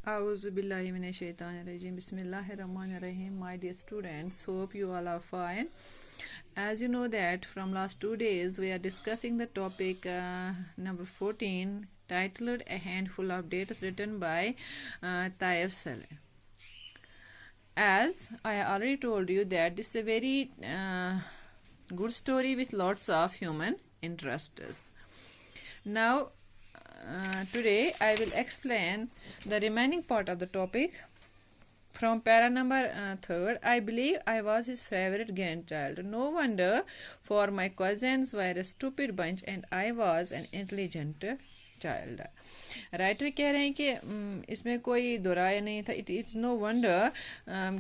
Auzubillahiminashaitanirajim. Bismillahirrahmanirrahim. My dear students, hope you all are fine. As you know that from last 2 days we are discussing the topic number 14 titled A Handful of Dates written by Tayyib Saleh. As I already told you that this is a very good story with lots of human interests. Now today I will explain the remaining part of the topic from para number 3rd. I believe I was his favorite grandchild. No wonder, for my cousins were a stupid bunch and I was an intelligent child. Writer कह रहे हैं कि इसमें कोई दोराया नहीं था. It's no wonder,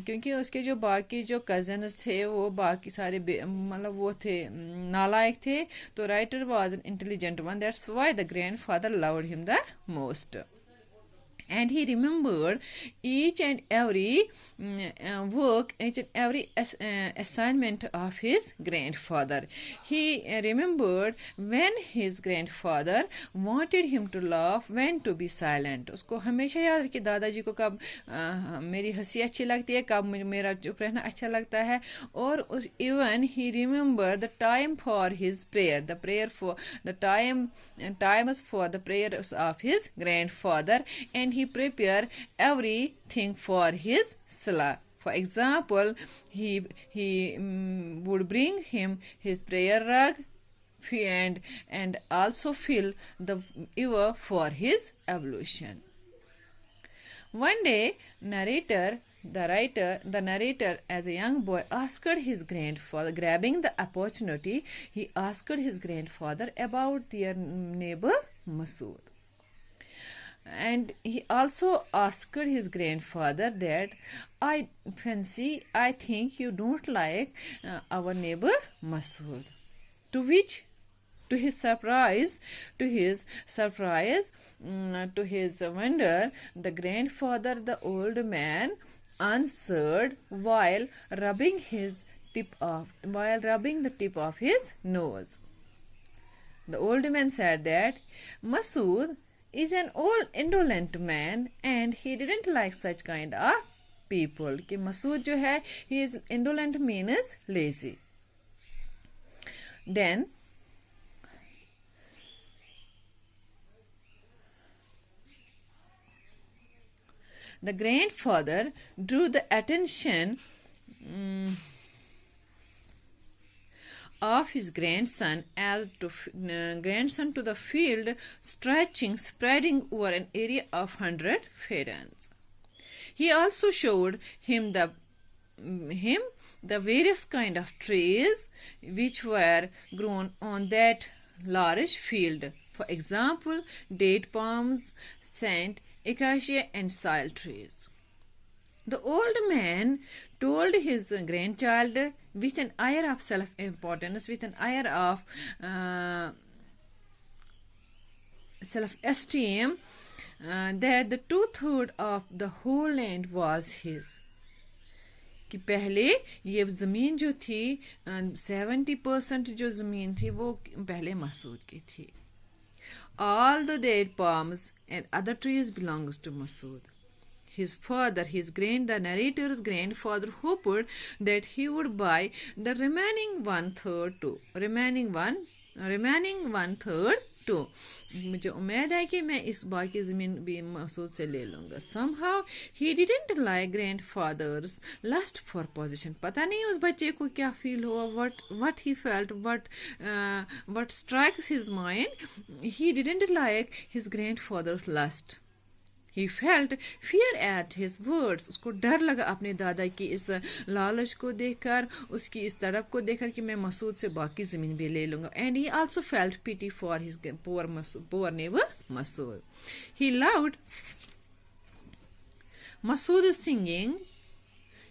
क्योंकि उसके जो बाकी जो कजन्स थे वो बाकी सारे मतलब वो थे नालायक थे. तो writer was an intelligent one. That's why the grandfather loved him the most. And he remembered each and every work, each and every assignment of his grandfather. He remembered when his grandfather wanted him to laugh, when to be silent. उसको हमेशा याद रखिए दादाजी को कब मेरी हंसी अच्छी लगती है, कब मेरा चुप रहना अच्छा लगता है. और even he remembered the time for his prayer, the prayer for the times for the prayers of his grandfather, and he prepared everything for his salah. For example, he would bring him his prayer rug and also fill the ewer for his ablution. One day, the narrator, as a young boy, asked his grandfather, grabbing the opportunity, he asked his grandfather about their neighbor Masood. And he also asked his grandfather that, I think you don't like our neighbor Masood. To his surprise, to his wonder, the grandfather, the old man, answered while rubbing the tip of his nose. The old man said that Masood is an old indolent man and he didn't like such kind of people. कि Masood जो है, he is indolent means lazy. Then the grandfather drew the attention of his grandson to the field spreading over an area of 100 fadans. He also showed him the various kind of trees which were grown on that large field. For example, date palms, sand, acacia and sal trees. The old man told his grandchild with an air of self-importance, with an air of self-esteem, that the 2/3 of the whole land was his. कि पहले ये ज़मीन जो थी 70% जो ज़मीन थी वो पहले मसूद की थी. All the date palms and other trees belongs to Masood. The narrator's grandfather hoped that he would buy the remaining one-third too. मुझे उम्मीद है कि मैं इस बाकी ज़मीन भी मसूद से ले लूँगा. Somehow he didn't like grandfather's lust for possession. पता नहीं उस बच्चे को क्या फील हुआ, what he felt, what strikes his mind. He didn't like his grandfather's lust. He felt fear at his words. उसको डर लगा अपने दादा की इस लालच को देखकर, उसकी इस तड़प को देखकर कि मैं मसूद से बाकी ज़मीन भी ले लूँगा. And he also felt pity for his poor neighbor Masood. He loved Masood's singing,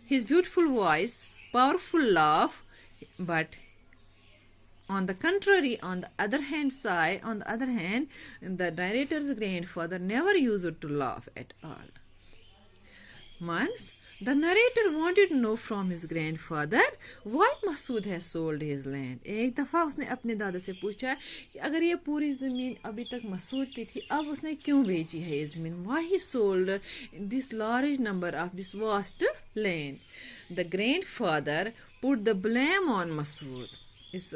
his beautiful voice, powerful laugh, but on the other hand, the narrator's grandfather never used to laugh at all. Once, The narrator wanted to know from his grandfather why Masood has sold his land. एक दफा उसने अपने दादा से पूछा कि अगर ये पूरी जमीन अभी तक मसूद की थी, अब उसने क्यों बेची है ये जमीन? Why he sold this large number of this vast land? The grandfather put the blame on Masood. इस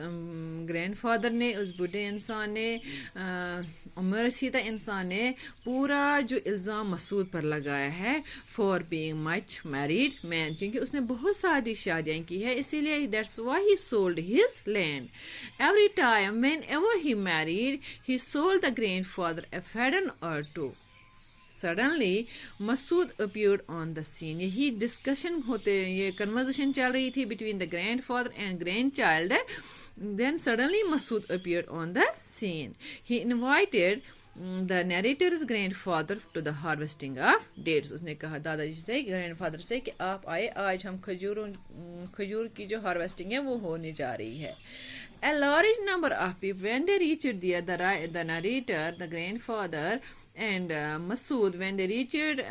ग्रैंडफादर ने, उस बूढ़े इंसान ने, उम्र रसीदा इंसान ने पूरा जो इल्ज़ाम मसूद पर लगाया है for being much married man, क्योंकि उसने बहुत सारी शादियां की है, इसीलिए that's why he sold his land. Every time when ever he married he sold the grandfather a fadan or two. Suddenly, Masood appeared on the scene. यही discussion होते, ये कन्वर्सेशन चल रही थी between the grandfather and grandchild. Then suddenly Masood appeared on the scene. He invited the narrator's grandfather to the harvesting of dates. उसने कहा दादाजी से, ग्रैंडफादर से, कि आप आए, आज हम खजूर की जो हार्वेस्टिंग है वो होने जा रही है. A large number of people, when they reached there, the narrator, the grandfather, and Masood, when they reached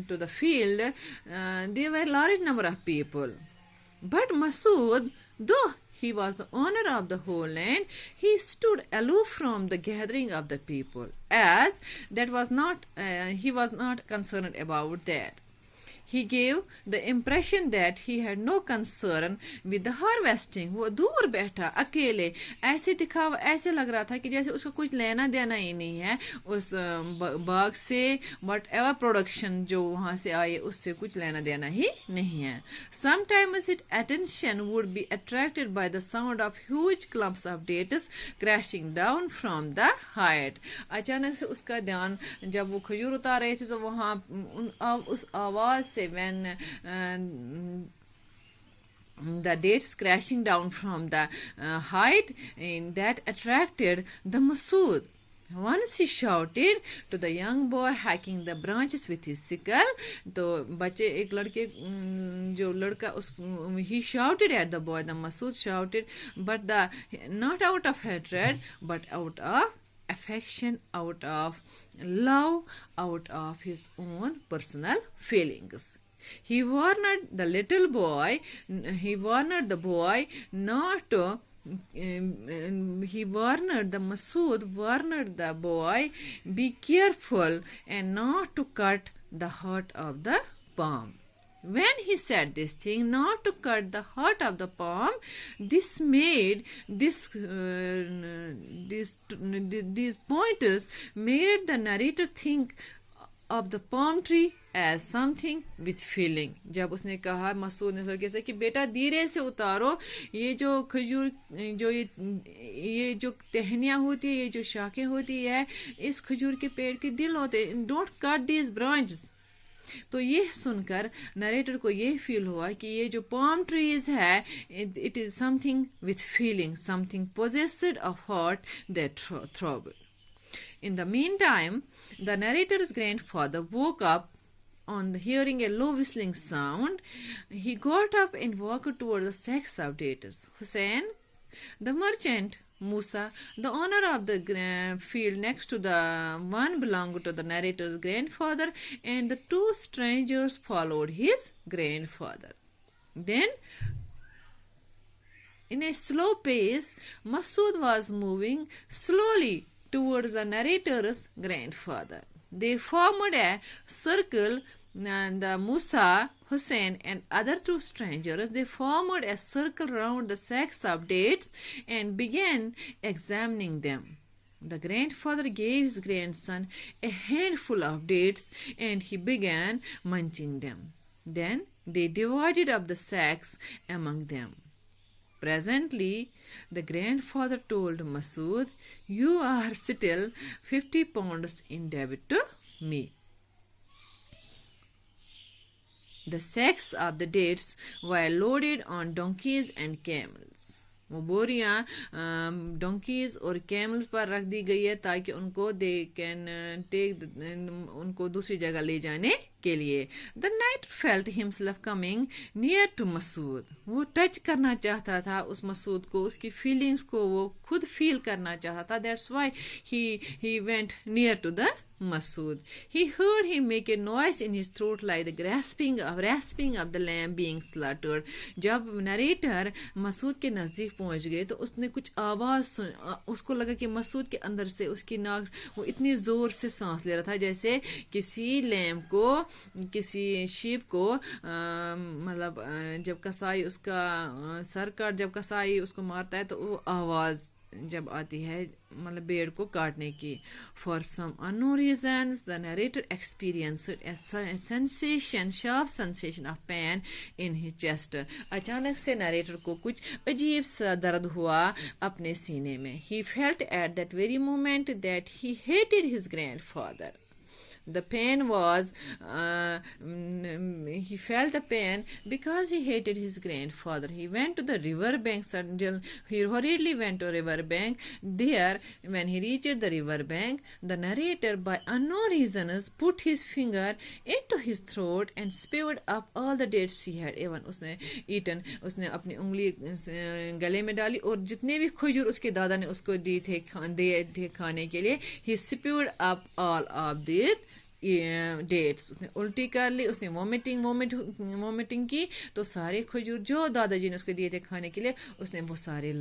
to the field, there were a large number of people. But Masood, though he was the owner of the whole land, he stood aloof from the gathering of the people, as that was not, he was not concerned about that. He gave the impression that he had no concern with the harvesting. वो दूर बैठा अकेले, ऐसे दिखावा, ऐसे लग रहा था कि जैसे उसका कुछ लेना देना ही नहीं है उस बाग से, whatever production जो वहां से आए उससे कुछ लेना देना ही नहीं है. Sometimes its attention would be attracted by the sound of huge clumps of dates crashing down from the height. अचानक से उसका ध्यान, जब वो खजूर उतार रहे थे तो वहां उस आवाज से, when the dates crashing down from the height, that attracted the Masood. Once he shouted to the young boy hacking the branches with his sickle. तो बच्चे, एक लड़के, जो लड़का, उस, he shouted at the boy, the Masood shouted, but not out of hatred, but out of affection, out of love, out of his own personal feelings. He warned the little boy, he warned the boy not to, he warned the Masood, warned the boy, be careful and not to cut the heart of the palm. When he said this thing, not to cut the heart of the palm, this made these pointers made the narrator think of the palm tree as something with feeling. जब उसने कहा मसूद ने लड़के से कि बेटा धीरे से उतारो, ये जो खजूर, जो ये जो टहनियां होती है, ये जो शाखें होती है, इस खजूर के पेड़ के दिल होते, डोंट कट दीज ब्रांचेस. तो ये सुनकर नरेटर को ये फील हुआ कि ये जो palm trees है, it is something with feeling, something possessed of heart that throb. In the meantime, the narrator's grandfather woke up on hearing a low whistling sound. He got up and walked toward the sacks of dates. Hussein, the merchant, Musa, the owner of the field next to the one belonged to the narrator's grandfather, and the two strangers followed his grandfather. Then, in a slow pace, Masood was moving slowly towards the narrator's grandfather. They formed a circle, and Musa, Hussein, and other two strangers, they formed a circle round the sacks of dates and began examining them. The grandfather gave his grandson a handful of dates and he began munching them. Then they divided up the sacks among them. Presently, the grandfather told Masood, "You are still 50 pounds in debt to me." The sacks of the dates were loaded on donkeys and camels. वो बोरियां donkey's और camels पर रख दी गई है ताकि उनको they can take उनको दूसरी जगह ले जाने के लिए. The knight felt himself coming near to Masood. वो टच करना चाहता था उस मसूद को, उसकी फीलिंग्स को वो खुद फील करना चाहता था. That's why he went near to the Masood. He heard him make a noise in his throat like the rasping of the lamb being slaughtered. जब नरेटर मसूद के नज़दीक पहुंच गए तो उसने कुछ आवाज़ सुन, उसको लगा कि मसूद के अंदर से उसकी नाक वो इतनी ज़ोर से सांस ले रहा था जैसे किसी लैम्ब को, किसी शीप को मतलब जब कसाई उसका सर काट, जब कसाई उसको मारता है तो वो आवाज़ जब आती है मतलब भेड़ को काटने की. For some unknown reasons the narrator experienced a sensation, sharp sensation of pain in his chest. अचानक से नरेटर को कुछ अजीब सा दर्द हुआ अपने सीने में. He felt at that very moment that he hated his grandfather. The pain was, he felt the pain because he hated his grandfather. He went to the river bank. He hurriedly went to river bank. There, when he reached the river bank, the narrator, by unknown reasons, put his finger into his throat and spewed up all the dates he had even. उसने eaten, उसने अपनी उंगली गले में डाली और जितने भी खजूर उसके दादा ने उसको दिए थे खाने के लिए, he spewed up all of these dates. उसने उल्टी कर ली, उसने वोमिटिंग की तो सारे खजूर जो दादाजी ने उसको दिए थे खाने के लिए उसने वो सारे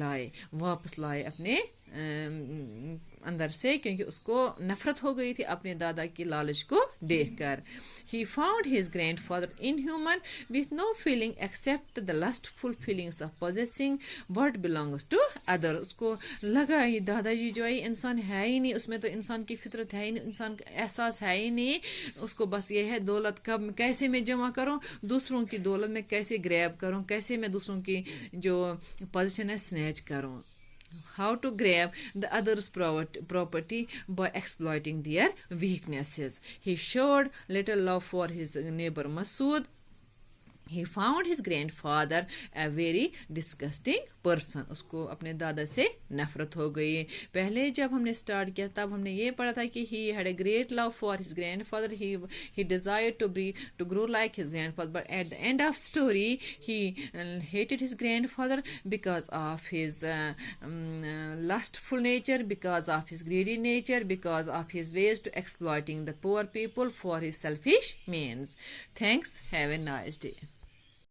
वापस लाए अपने अंदर से, क्योंकि उसको नफरत हो गई थी अपने दादा की लालच को देखकर. He found his grandfather inhuman with no feeling except the lustful feelings of possessing what belongs to others. उसको लगा ये दादाजी जो है इंसान है ही नहीं, उसमें तो इंसान की फितरत है ही नहीं, इंसान का एहसास है ही नहीं. उसको बस ये है दौलत कब कैसे मैं जमा करूं, दूसरों की दौलत में कैसे ग्रैब करूं, कैसे मैं दूसरों की जो पोजीशन है स्नैच करूं. How to grab the other's property by exploiting their weaknesses. He showed little love for his neighbor Masood. He found his grandfather a very disgusting person. उसको अपने दादा से नफरत हो गई. पहले जब हमने स्टार्ट किया तब हमने ये पढ़ा था कि he had a great love for his grandfather. He desired to grow like his grandfather. But at the end of story, he hated his grandfather because of his lustful nature, because of his greedy nature, because of his ways to exploiting the poor people for his selfish means. Thanks. Have a nice day.